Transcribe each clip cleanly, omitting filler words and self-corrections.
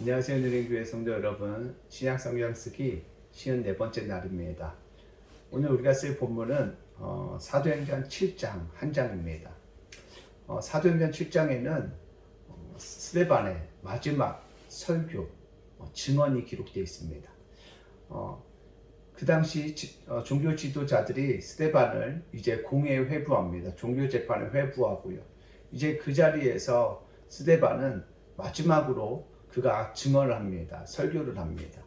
안녕하세요. 누린교회 성도 여러분. 신약 성경 쓰기 54번째 날입니다. 오늘 우리가 쓸 본문은 사도행전 7장 한 장입니다. 사도행전 7장에는 스데반의 마지막 설교, 증언이 기록되어 있습니다. 그 당시 종교 지도자들이 스데반을 이제 공회에 회부합니다. 종교 재판에 회부하고요. 이제 그 자리에서 스데반은 마지막으로 그가 증언을 합니다. 설교를 합니다.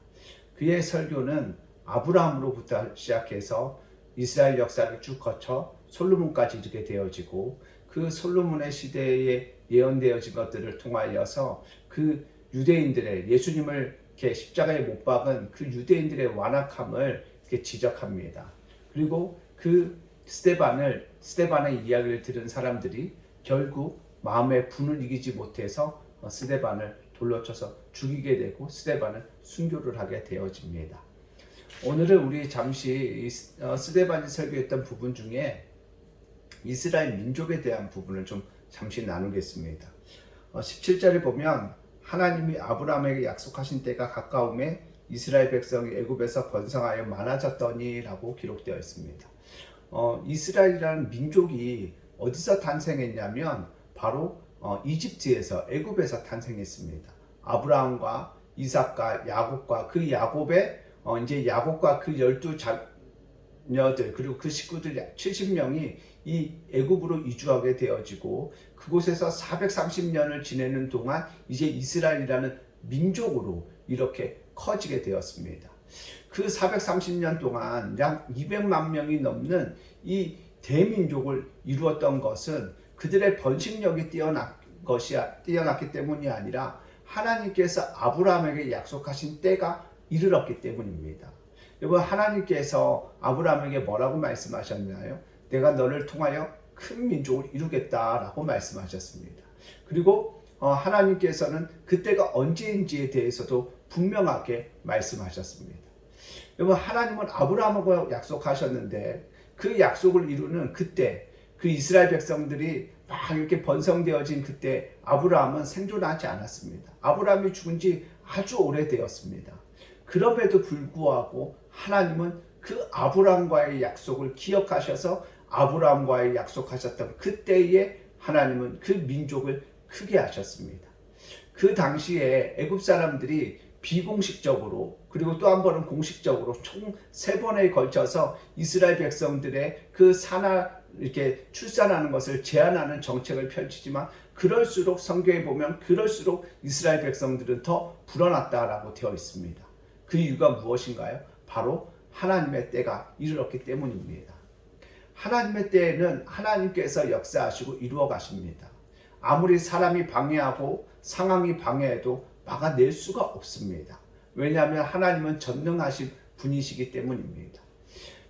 그의 설교는 아브라함으로부터 시작해서 이스라엘 역사를 쭉 거쳐 솔로몬까지 이르게 되어지고, 그 솔로몬의 시대에 예언되어진 것들을 통하여서 그 유대인들의 예수님을 이렇게 십자가에 못 박은 그 유대인들의 완악함을 이렇게 지적합니다. 그리고 그 스데반의 이야기를 들은 사람들이 결국 마음의 분을 이기지 못해서 스데반을 돌로 쳐서 죽이게 되고 스데반은 순교를 하게 되어집니다. 오늘은 우리 잠시 스데반이 설교했던 부분 중에 이스라엘 민족에 대한 부분을 좀 잠시 나누겠습니다. 17절에 보면 하나님이 아브라함에게 약속하신 때가 가까움에 이스라엘 백성이 애굽에서 번성하여 많아졌더니 라고 기록되어 있습니다. 이스라엘이라는 민족이 어디서 탄생했냐면 바로 이집트에서, 애굽에서 탄생했습니다. 아브라함과 이삭과 야곱과 그 야곱의 이제 야곱과 그 12자녀들 그리고 그 식구들 약 70명이 이 애굽으로 이주하게 되어지고, 그곳에서 430년을 지내는 동안 이제 이스라엘이라는 민족으로 이렇게 커지게 되었습니다. 그 430년 동안 약 200만 명이 넘는 이 대민족을 이루었던 것은 그들의 번식력이 뛰어났기 때문이 아니라 하나님께서 아브라함에게 약속하신 때가 이르렀기 때문입니다. 여러분, 하나님께서 아브라함에게 뭐라고 말씀하셨나요? 내가 너를 통하여 큰 민족을 이루겠다라고 말씀하셨습니다. 그리고 하나님께서는 그때가 언제인지에 대해서도 분명하게 말씀하셨습니다. 여러분, 하나님은 아브라함하고 약속하셨는데 그 약속을 이루는 그때, 그 이스라엘 백성들이 막 이렇게 번성되어진 그때 아브라함은 생존하지 않았습니다. 아브라함이 죽은 지 아주 오래되었습니다. 그럼에도 불구하고 하나님은 그 아브라함과의 약속을 기억하셔서 아브라함과의 약속하셨던 그때에 하나님은 그 민족을 크게 하셨습니다. 그 당시에 애굽 사람들이 비공식적으로, 그리고 또 한 번은 공식적으로 총 3번에 걸쳐서 이스라엘 백성들의 그 이렇게 출산하는 것을 제한하는 정책을 펼치지만, 그럴수록 성경에 보면 그럴수록 이스라엘 백성들은 더 불어났다라고 되어 있습니다. 그 이유가 무엇인가요? 바로 하나님의 때가 이르렀기 때문입니다. 하나님의 때에는 하나님께서 역사하시고 이루어 가십니다. 아무리 사람이 방해하고 상황이 방해해도 막아낼 수가 없습니다. 왜냐하면 하나님은 전능하신 분이시기 때문입니다.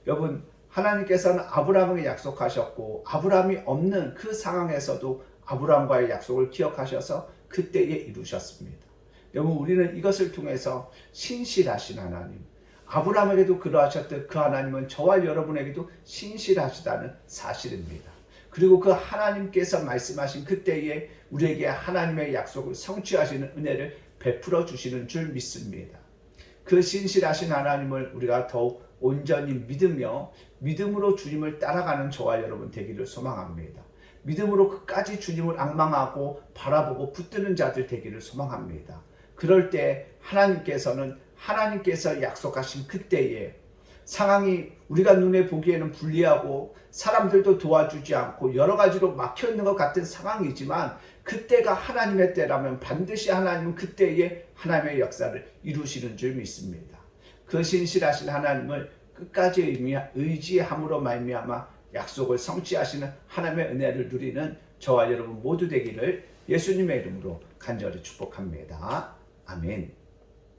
여러분, 하나님께서는 아브라함에게 약속하셨고, 아브라함이 없는 그 상황에서도 아브라함과의 약속을 기억하셔서 그때에 이루셨습니다. 여러분, 우리는 이것을 통해서 신실하신 하나님, 아브라함에게도 그러하셨듯 그 하나님은 저와 여러분에게도 신실하시다는 사실입니다. 그리고 그 하나님께서 말씀하신 그때에 우리에게 하나님의 약속을 성취하시는 은혜를 베풀어 주시는 줄 믿습니다. 그 신실하신 하나님을 우리가 더욱 온전히 믿으며 믿음으로 주님을 따라가는 저와 여러분 되기를 소망합니다. 믿음으로 끝까지 주님을 앙망하고 바라보고 붙드는 자들 되기를 소망합니다. 그럴 때 하나님께서 약속하신 그때에 상황이 우리가 눈에 보기에는 불리하고 사람들도 도와주지 않고 여러 가지로 막혀있는 것 같은 상황이지만, 그때가 하나님의 때라면 반드시 하나님은 그때에 하나님의 역사를 이루시는 줄 믿습니다. 그 신실하신 하나님을 끝까지 의지함으로 말미암아 약속을 성취하시는 하나님의 은혜를 누리는 저와 여러분 모두 되기를 예수님의 이름으로 간절히 축복합니다. 아멘.